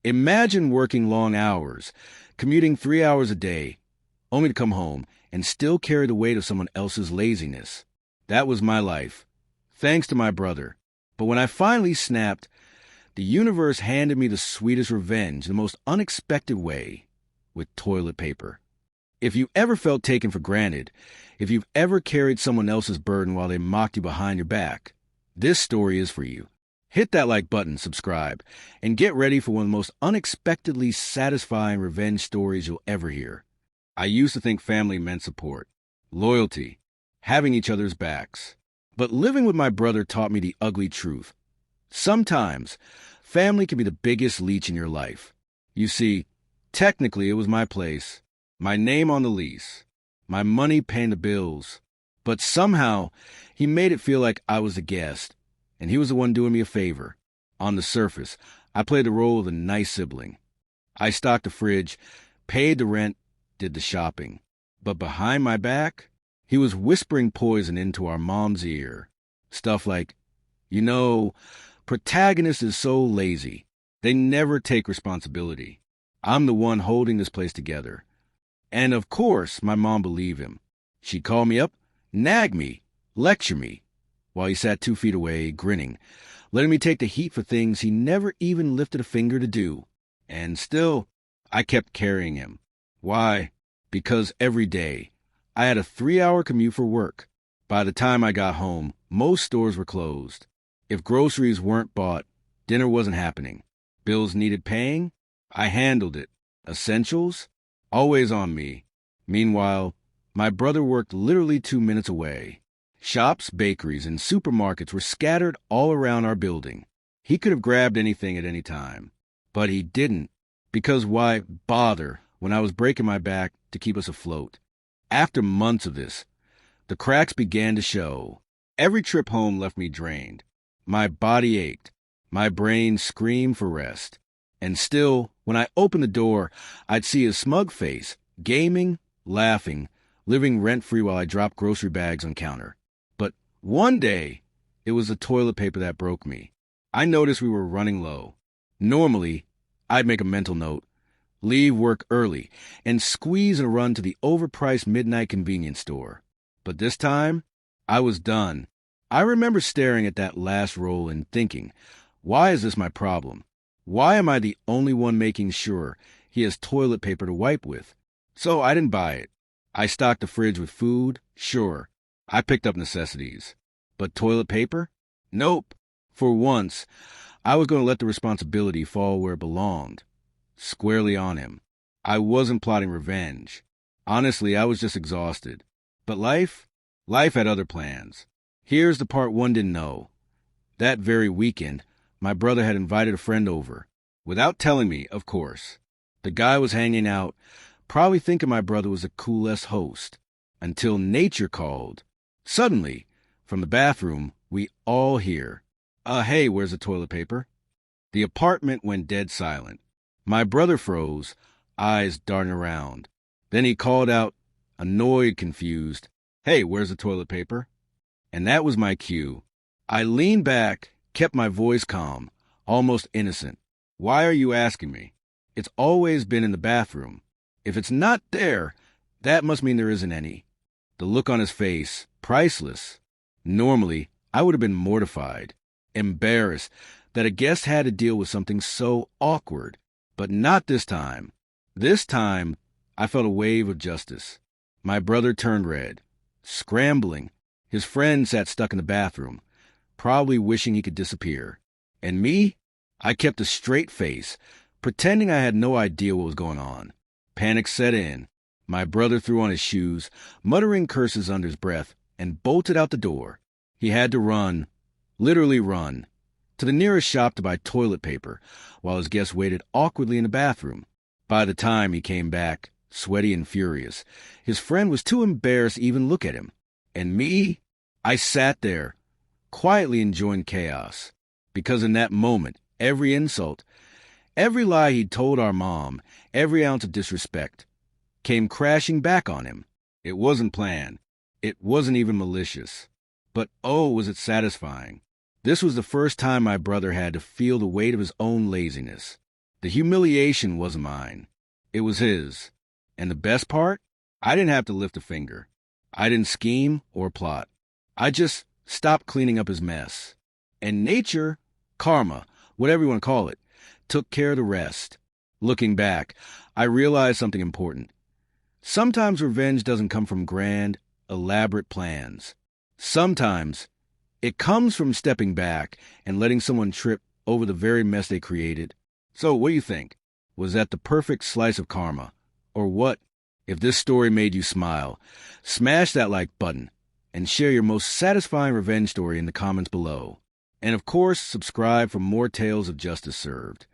Imagine working long hours, commuting 3 hours a day, only to come home and still carry the weight of someone else's laziness. That was my life, thanks to my brother. But when I finally snapped, the universe handed me the sweetest revenge, the most unexpected way, with toilet paper. If you ever felt taken for granted, if you've ever carried someone else's burden while they mocked you behind your back, this story is for you. Hit that like button, subscribe, and get ready for one of the most unexpectedly satisfying revenge stories you'll ever hear. I used to think family meant support, loyalty, having each other's backs. But living with my brother taught me the ugly truth. Sometimes, family can be the biggest leech in your life. You see, technically it was my place, my name on the lease, my money paying the bills. But somehow, he made it feel like I was a guest, and he was the one doing me a favor. On the surface, I played the role of a nice sibling. I stocked the fridge, paid the rent, did the shopping. But behind my back, he was whispering poison into our mom's ear. Stuff like, protagonist is so lazy. They never take responsibility. I'm the one holding this place together. And of course, my mom believed him. She'd call me up, nag me, lecture me, while he sat 2 feet away, grinning, letting me take the heat for things he never even lifted a finger to do. And still, I kept carrying him. Why? Because every day, I had a 3-hour commute for work. By the time I got home, most stores were closed. If groceries weren't bought, dinner wasn't happening. Bills needed paying? I handled it. Essentials? Always on me. Meanwhile, my brother worked literally 2 minutes away. Shops, bakeries, and supermarkets were scattered all around our building. He could have grabbed anything at any time. But he didn't. Because why bother when I was breaking my back to keep us afloat? After months of this, the cracks began to show. Every trip home left me drained. My body ached. My brain screamed for rest. And still, when I opened the door, I'd see his smug face, gaming, laughing, living rent-free while I dropped grocery bags on counter. But one day, it was the toilet paper that broke me. I noticed we were running low. Normally, I'd make a mental note, leave work early, and squeeze and run to the overpriced midnight convenience store. But this time, I was done. I remember staring at that last roll and thinking, why is this my problem? Why am I the only one making sure he has toilet paper to wipe with? So I didn't buy it. I stocked the fridge with food, sure. I picked up necessities. But toilet paper? Nope. For once, I was going to let the responsibility fall where it belonged. Squarely on him. I wasn't plotting revenge. Honestly, I was just exhausted. But life had other plans. Here's the part one didn't know. That very weekend, my brother had invited a friend over. Without telling me, of course. The guy was hanging out, probably thinking my brother was a cool-ass host. Until nature called. Suddenly, from the bathroom, we all hear, hey, where's the toilet paper? The apartment went dead silent. My brother froze, eyes darting around. Then he called out, annoyed, confused, hey, where's the toilet paper? And that was my cue. I leaned back, kept my voice calm, almost innocent. Why are you asking me? It's always been in the bathroom. If it's not there, that must mean there isn't any. The look on his face, priceless. Normally, I would have been mortified, embarrassed that a guest had to deal with something so awkward. But not this time. This time, I felt a wave of justice. My brother turned red, scrambling. His friend sat stuck in the bathroom, probably wishing he could disappear. And me? I kept a straight face, pretending I had no idea what was going on. Panic set in. My brother threw on his shoes, muttering curses under his breath, and bolted out the door. He had to run, literally run, to the nearest shop to buy toilet paper, while his guest waited awkwardly in the bathroom. By the time he came back, sweaty and furious, his friend was too embarrassed to even look at him. And me? I sat there, quietly enjoying chaos. Because in that moment, every insult, every lie he'd told our mom, every ounce of disrespect, came crashing back on him. It wasn't planned. It wasn't even malicious. But oh, was it satisfying. This was the first time my brother had to feel the weight of his own laziness. The humiliation wasn't mine. It was his. And the best part? I didn't have to lift a finger. I didn't scheme or plot. I just stopped cleaning up his mess. And nature, karma, whatever you want to call it, took care of the rest. Looking back, I realized something important. Sometimes revenge doesn't come from grand, elaborate plans. Sometimes it comes from stepping back and letting someone trip over the very mess they created. So what do you think? Was that the perfect slice of karma? Or what? If this story made you smile, smash that like button and share your most satisfying revenge story in the comments below. And of course, subscribe for more tales of justice served.